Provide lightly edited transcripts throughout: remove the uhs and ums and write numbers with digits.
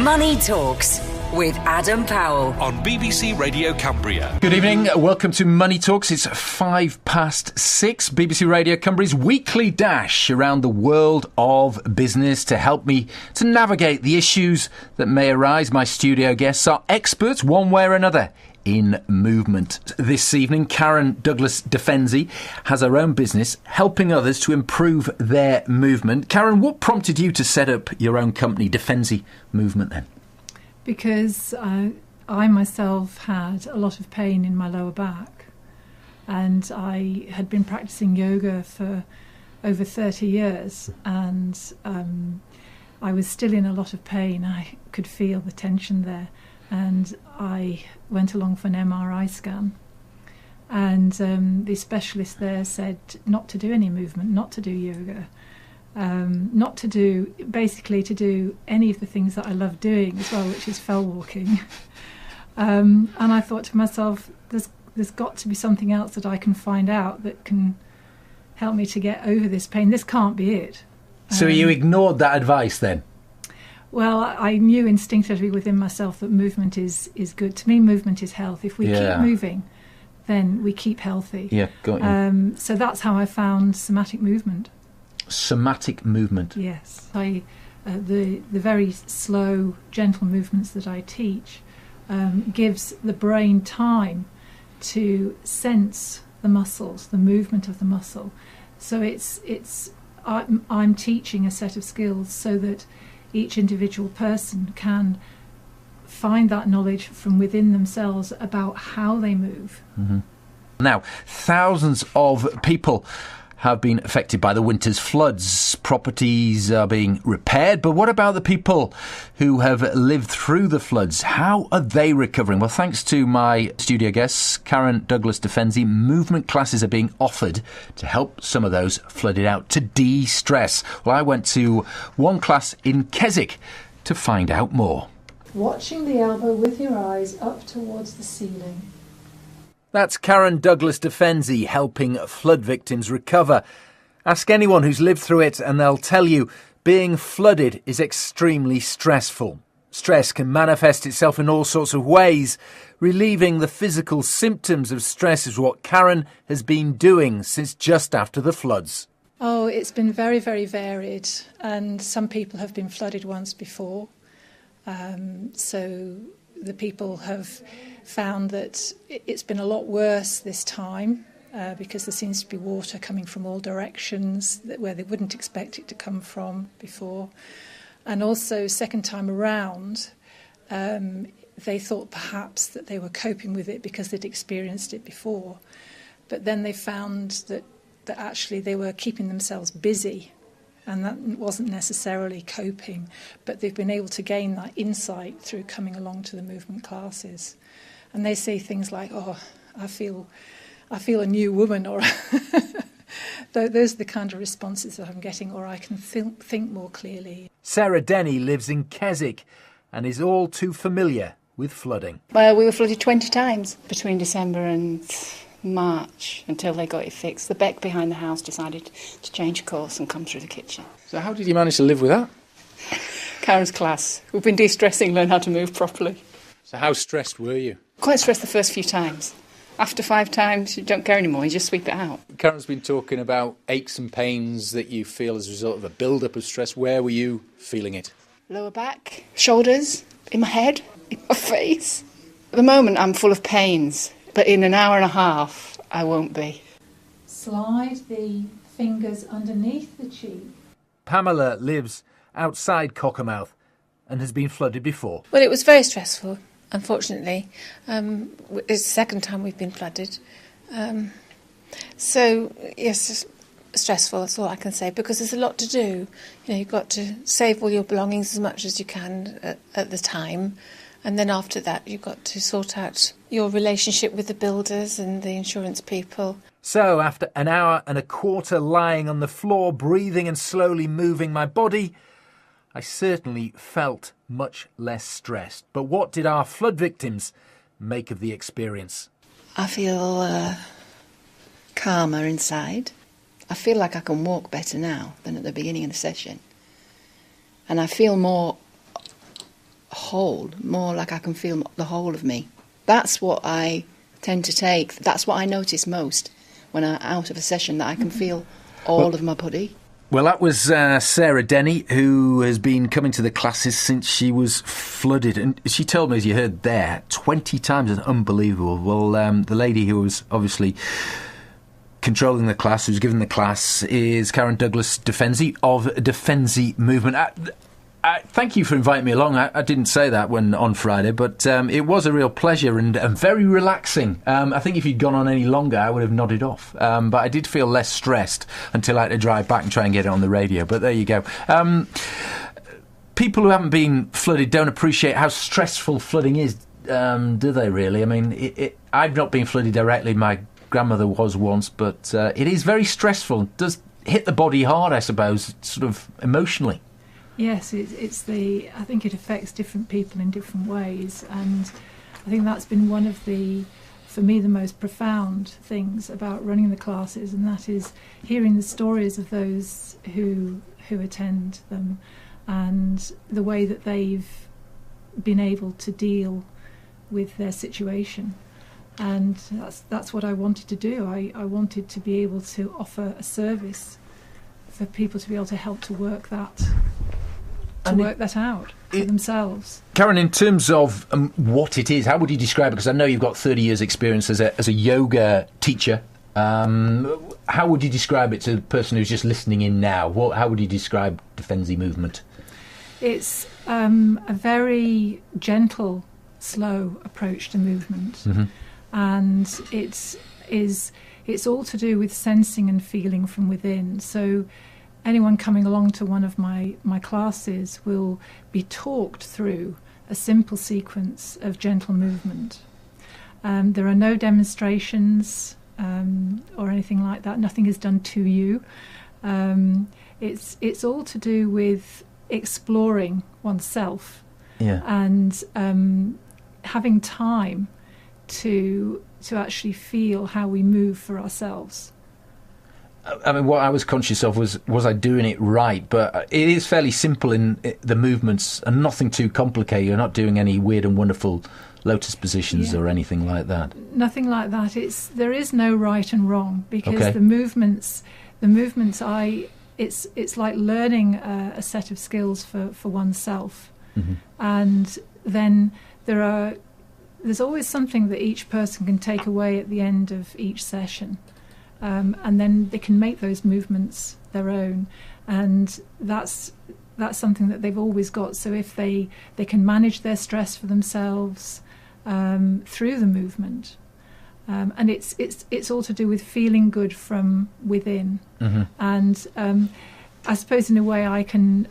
Money Talks with Adam Powell on BBC Radio Cumbria. Good evening, welcome to Money Talks. It's 6:05, BBC Radio Cumbria's weekly dash around the world of business to help me to navigate the issues that may arise. My studio guests are experts, one way or another, in movement. This evening, Douglas de Fenzi has her own business helping others to improve their movement. Karen, what prompted you to set up your own company, De Fenzi Movement, then? Because I myself had a lot of pain in my lower back, and I had been practicing yoga for over 30 years, and I was still in a lot of pain. I could feel the tension there, and I went along for an MRI scan, and the specialist there said not to do any movement, not to do yoga, not to do any of the things that I love doing as well, which is fell walking. And I thought to myself, there's got to be something else that I can find out that can help me to get over this pain. This can't be it. So you ignored that advice then? Well, I knew instinctively within myself that movement is good. To me, movement is health. If we keep moving, then we keep healthy. Yeah, got you. So that's how I found somatic movement. Somatic movement? Yes. The very slow, gentle movements that I teach gives the brain time to sense the muscles, the movement of the muscle. So I'm teaching a set of skills so that each individual person can find that knowledge from within themselves about how they move. Mm-hmm. Now, thousands of people have been affected by the winter's floods. Properties are being repaired, but what about the people who have lived through the floods? How are they recovering? Well, thanks to my studio guests, Douglas de Fenzi, movement classes are being offered to help some of those flooded out to de-stress. Well, I went to one class in Keswick to find out more. Watching the elbow with your eyes up towards the ceiling. That's Douglas de Fenzi helping flood victims recover. Ask anyone who's lived through it and they'll tell you being flooded is extremely stressful. Stress can manifest itself in all sorts of ways. Relieving the physical symptoms of stress is what Karen has been doing since just after the floods. Oh, it's been very, very varied, and some people have been flooded once before. So the people have found that it's been a lot worse this time because there seems to be water coming from all directions where they wouldn't expect it to come from before. And also, second time around, they thought perhaps that they were coping with it because they'd experienced it before. But then they found that actually they were keeping themselves busy, and that wasn't necessarily coping, but they've been able to gain that insight through coming along to the movement classes. And they say things like, oh, I feel a new woman, or those are the kind of responses that I'm getting, or I can think more clearly. Sarah Denny lives in Keswick and is all too familiar with flooding. Well, we were flooded 20 times between December and March until they got it fixed. The beck behind the house decided to change course and come through the kitchen. So how did you manage to live with that? Karen's class. We've been de-stressing, learn how to move properly. So how stressed were you? Quite stressed the first few times. After 5 times, you don't care anymore, you just sweep it out. Karen's been talking about aches and pains that you feel as a result of a build-up of stress. Where were you feeling it? Lower back, shoulders, in my head, in my face. At the moment, I'm full of pains, but in an hour and a half, I won't be. Slide the fingers underneath the cheek. Pamela lives outside Cockermouth and has been flooded before. Well, it was very stressful, unfortunately. It's the second time we've been flooded. So, yes, stressful, that's all I can say, because there's a lot to do. You know, you've got to save all your belongings as much as you can at the time, and then after that you've got to sort out your relationship with the builders and the insurance people. So, after an hour and a quarter lying on the floor, breathing and slowly moving my body, I certainly felt much less stressed. But what did our flood victims make of the experience? I feel calmer inside. I feel like I can walk better now than at the beginning of the session. And I feel more whole, more like I can feel the whole of me. That's what I tend to take. That's what I notice most when I'm out of a session, that I can feel all of my body. Well, that was Sarah Denny, who has been coming to the classes since she was flooded. And she told me, as you heard there, 20 times. It's unbelievable. Well, the lady who was obviously controlling the class, who's giving the class, is Karen Douglas de Fenzi of De Fenzi Movement. Thank you for inviting me along. I didn't say that on Friday, but it was a real pleasure and very relaxing. I think if you'd gone on any longer, I would have nodded off. But I did feel less stressed until I had to drive back and try and get it on the radio. But there you go. People who haven't been flooded don't appreciate how stressful flooding is, do they really? I mean, I've not been flooded directly. My grandmother was once, but it is very stressful. It does hit the body hard, I suppose, sort of emotionally. Yes, I think it affects different people in different ways, and I think that's been one of for me, the most profound things about running the classes, and that is hearing the stories of those who attend them, and the way that they've been able to deal with their situation. And that's what I wanted to do. I wanted to be able to offer a service for people to be able to help to work that out for themselves. Karen, in terms of what it is, how would you describe it? Because I know you've got 30 years' experience as a yoga teacher. How would you describe it to the person who's just listening in now? How would you describe the Fenzi movement? It's a very gentle, slow approach to movement, mm-hmm. and it's all to do with sensing and feeling from within. So anyone coming along to one of my classes will be talked through a simple sequence of gentle movement. There are no demonstrations or anything like that. Nothing is done to you. It's all to do with exploring oneself, and having time to actually feel how we move for ourselves. I mean, what I was conscious of was I doing it right? But it is fairly simple in the movements and nothing too complicated. You're not doing any weird and wonderful lotus positions or anything like that. Nothing like that. There is no right and wrong, because the movements. It's like learning a set of skills for oneself, mm-hmm. and then there's always something that each person can take away at the end of each session. And then they can make those movements their own, and that's something that they've always got. So if they can manage their stress for themselves through the movement, and it's all to do with feeling good from within. Mm-hmm. And I suppose in a way I can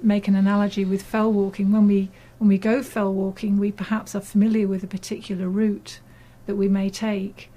make an analogy with fell walking. When we go fell walking, we perhaps are familiar with a particular route that we may take.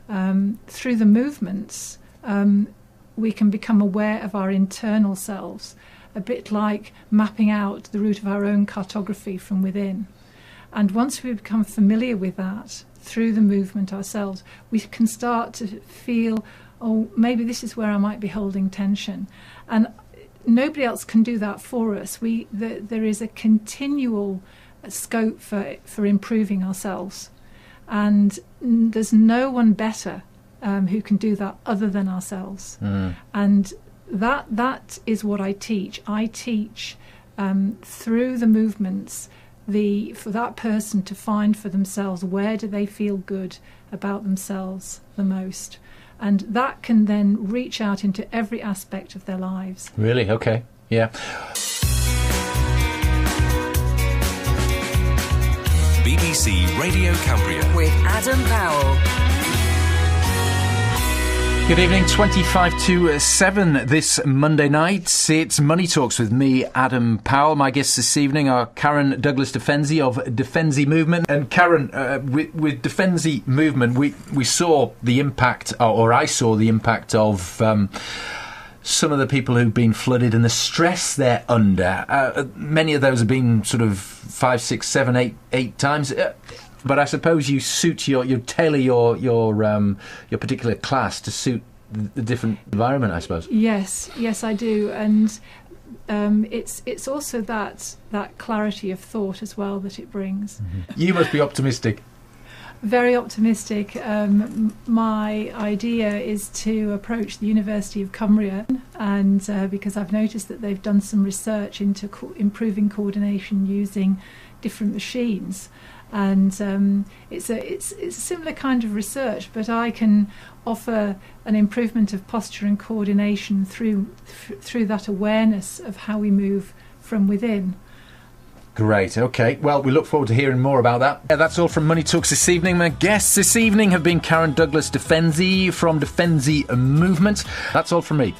Through the movements, we can become aware of our internal selves, a bit like mapping out the route of our own cartography from within. And once we become familiar with that through the movement ourselves, we can start to feel, oh, maybe this is where I might be holding tension. And nobody else can do that for us. There is a continual scope for improving ourselves. And there's no one better who can do that other than ourselves. Mm. And that is what I teach. I teach through the movements for that person to find for themselves where do they feel good about themselves the most. And that can then reach out into every aspect of their lives. Really? Okay. Yeah. BBC Radio Cumbria with Adam Powell. Good evening, 25 to 7 this Monday night. It's Money Talks with me, Adam Powell. My guests this evening are Karen Douglas de Fenzi of De Fenzi Movement. And Karen, with De Fenzi Movement, we saw the impact, or I saw the impact of some of the people who've been flooded and the stress they're under. Many of those have been sort of 5, 6, 7, 8 times. But I suppose you suit you tailor your particular class to suit the different environment, I suppose. Yes, I do. And it's also that clarity of thought as well that it brings. You must be optimistic. Very optimistic. My idea is to approach the University of Cumbria, and because I've noticed that they've done some research into improving coordination using different machines, and it's a similar kind of research, but I can offer an improvement of posture and coordination through that awareness of how we move from within. Great, okay. Well, we look forward to hearing more about that. Yeah, that's all from Money Talks this evening. My guests this evening have been Douglas de Fenzi from De Fenzi Movement. That's all from me.